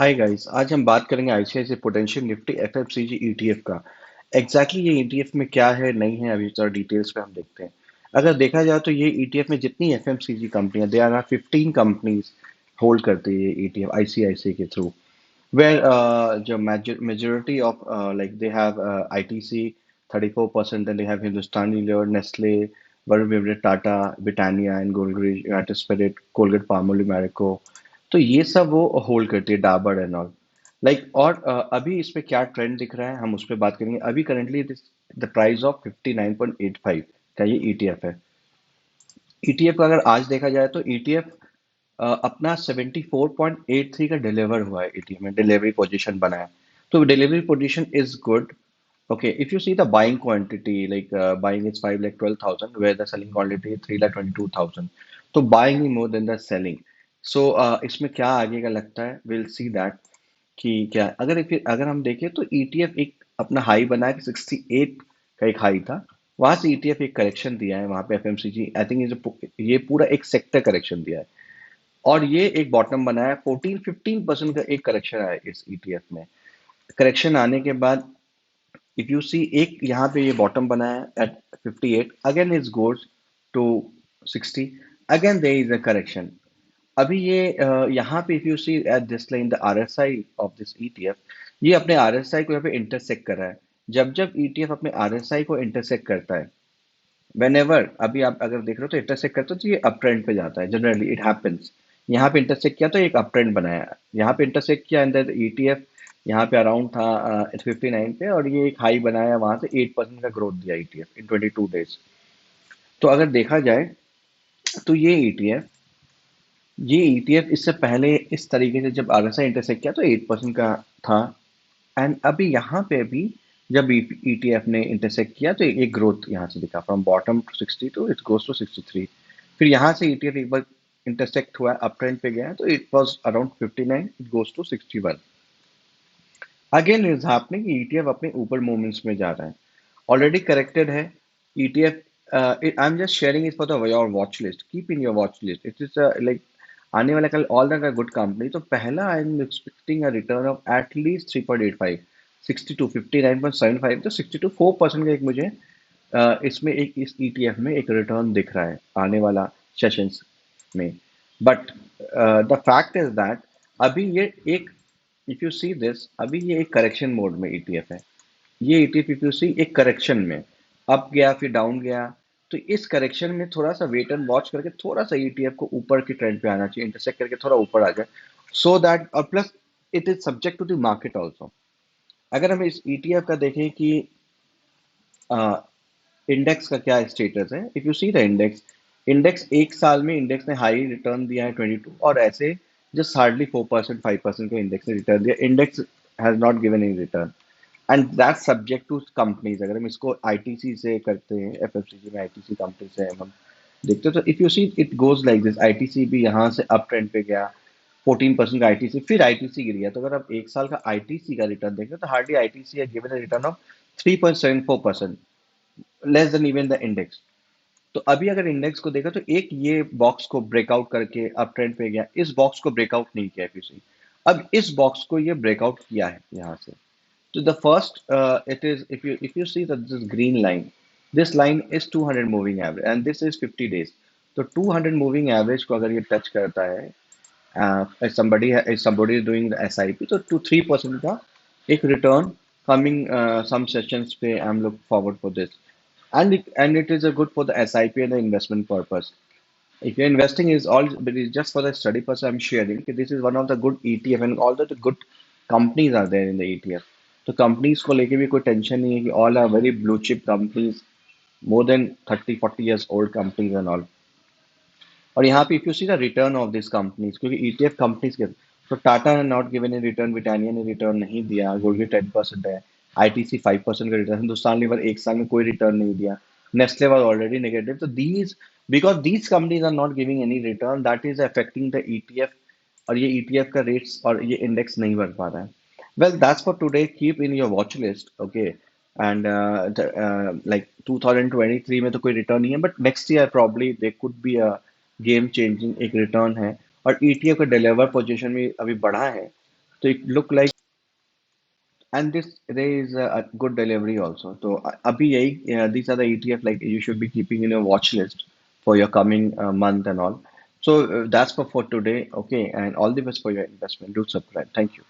Hi guys, आज हम बात करेंगे ICICI potential Nifty FMCG ETF का। एग्जैक्टली ये ईटीएफ में क्या है नहीं है, अभी जरा डिटेल्स पे हम देखते हैं। अगर देखा जाए तो ये ईटीएफ में जितनी एफएमसीजी कंपनियां, दे आर 15 कंपनीज होल्ड करती है ये ईटीएफ आईसीआईसीआई के थ्रू। वेयर जो majority of like they have ITC 34%, then they have Hindustan Unilever, Nestle, Varun Bevere, Tata, Britannia and Goldrake, United Spirit, Colgate Palmolive, Marico। तो ये सब वो hold करती है, डाबर एंड ऑल। लाइक और अभी इसमें क्या ट्रेंड दिख रहा है हम उस पर बात करेंगे। अभी करंटली द प्राइस ऑफ 59.85 का ये ईटीएफ है। ईटीएफ का अगर आज देखा जाए तो ईटीएफ अपना 74.83 का डिलीवर हुआ है। ईटीएफ में डिलीवरी पोजीशन बना है, तो delivery position is good. Okay, if you see the buying quantity, like buying is 5,12,000, where the selling quantity is 3,22,000. तो buying is more than the selling. So इसमें क्या आगे का लगता है, we'll see that कि क्या अगर हम देखें तो ETF एक अपना हाई बना है कि 68 का एक हाई था। वहां से ETF एक करेक्शन दिया है वहां पे एफएमसीजी, आई थिंक ये पूरा एक सेक्टर करेक्शन दिया है। और ये एक बॉटम बना है, 14-15% का एक करेक्शन आया इस ETF में। करेक्शन आने के बाद इफ यू सी एक यहाँ पे ये बॉटम बना है at 58, again is goes to 60, again there is a correction. अभी ये यहाँ पे if you see at this line the RSI of this ETF, ये अपने आरएसआई को यहाँ पे इंटरसेक्ट कर रहा है। जब जब ईटीएफ अपने आरएसआई को इंटरसेक्ट करता है, वेनेवर अभी आप अगर देख रहे हो तो इंटरसेक्ट करते हो तो ये अप ट्रेंड पे जाता है, जनरली इट हैपेंस। यहाँ पे इंटरसेक्ट किया तो एक अप ट्रेंड बनाया, यहाँ पे इंटरसेक्ट किया एंड ईटीएफ यहाँ पे अराउंड था 59 पे, और ये एक हाई बनाया, वहां से 8% का ग्रोथ दिया ईटीएफ इन 22 डेज। तो अगर देखा जाए तो ये ईटीएफ इससे पहले इस तरीके से जब आरएसआई इंटरसेक्ट किया तो 8% का था। एंड अभी यहाँ पे भी जब ईटीएफ ने इंटरसेक्ट किया तो एक ग्रोथ यहाँ से दिखा, from bottom to 62 it goes to 63। फिर यहाँ से ईटीएफ एक बार इंटरसेक्ट हुआ, अप ट्रेंड पे गया तो it was around 59, it goes to 61। Again is happening, ETF अपने ऊपर मूवमेंट्स में जा रहा है, ऑलरेडी करेक्टेड है ETF. I am just sharing it for the your watch list, keep in your watch list. It is like आने वाला कल ऑल दैट गुड कंपनी। तो पहला I am expecting a return of at least 3.85, 62, 59.75, तो 62 4% का एक मुझे इसमें एक इस ईटीएफ में एक रिटर्न दिख रहा है आने वाला सेशंस में। But the fact is that अभी ये एक, इफ यू सी दिस, अभी ये एक करेक्शन मोड में ईटीएफ है। ये ईटीएफ इफ यू सी एक करेक्शन में अप गया फिर डाउन गया, तो इस करेक्शन में थोड़ा सा वेट एंड वॉच करके थोड़ा सा ईटीएफ को ऊपर की ट्रेंड पे आना चाहिए, इंटरसेक्ट करके थोड़ा ऊपर आ जाए, सो दैट। और plus it is subject to the market also. अगर हम इस ईटीएफ का देखें कि इंडेक्स का क्या स्टेटस है, if you see the index, index एक साल में इंडेक्स ने हाई रिटर्न दिया है 22, और ऐसे जस्ट हार्डली 4% 5% का इंडेक्स ने रिटर्न दिया। Index has not given any return and that subject to companies. अगर हम इसको आईटीसी से करते हैं, एफएमसीजी में आईटीसी कंपनी से हम देखते हैं, तो if you see it goes like this, ITC भी यहाँ से अप ट्रेंड पे गया, 14% का आईटीसी, फिर आईटीसी गिर गया। तो अगर आप एक साल का आईटीसी का रिटर्न देखें तो हार्डली आईटीसी है given a return of 3.74%, less than even the index. तो अभी अगर इंडेक्स को देखा तो एक ये बॉक्स को ब्रेकआउट करके अप ट्रेंड पे गया, इस बॉक्स को ब्रेकआउट नहीं किया एफयूसी। अब इस बॉक्स को ये ब्रेकआउट किया है यहाँ से। तो the first it is, if you see this green line, this line is 200 moving average and this is 50 days. तो 200 मूविंग एवरेज को अगर ये टच करता है, if somebody is doing the SIP, तो 2-3% का एक रिटर्न कमिंग some sessions पे I'm look forward for this, and it is a good for the SIP and the investment purpose. If you're investing is all, but it's just for the study purpose, I'm sharing कि this is one of the good ETF and all the good companies are there in the ETF. तो companies को लेके भी कोई tension नहीं है कि all are very blue chip companies, more than 30-40 years old companies and all। और यहाँ पे if you see the return of this companies, क्योंकि ईटीएफ कंपनीज के, तो टाटा ने not given A return, Britannia ने रिटर्न नहीं दिया, गोल्ड 10% है, आईटीसी 5% का रिटर्न, हिंदुस्तान लीवर एक साल में कोई रिटर्न नहीं दिया, नेस्ले वाज ऑलरेडी नेगेटिव। तो these, because these companies are not giving any return, that is affecting the ETF. और ये ईटीएफ का रेट्स और ये इंडेक्स नहीं बढ़ पा रहा है। Well that's for today, keep in your watch list, okay. And like 2023 में तो कोई रिटर्न नहीं है, but next year probably they could be a game changing एक रिटर्न है। और ईटीएफ का डिलीवर पोजीशन भी अभी बढ़ा है, So it look like, and this there is a good delivery also. So abhi yahi, these are the ETF like you should be keeping in your watch list for your coming month and all. So that's for today. Okay, and all the best for your investment. Do subscribe. Thank you.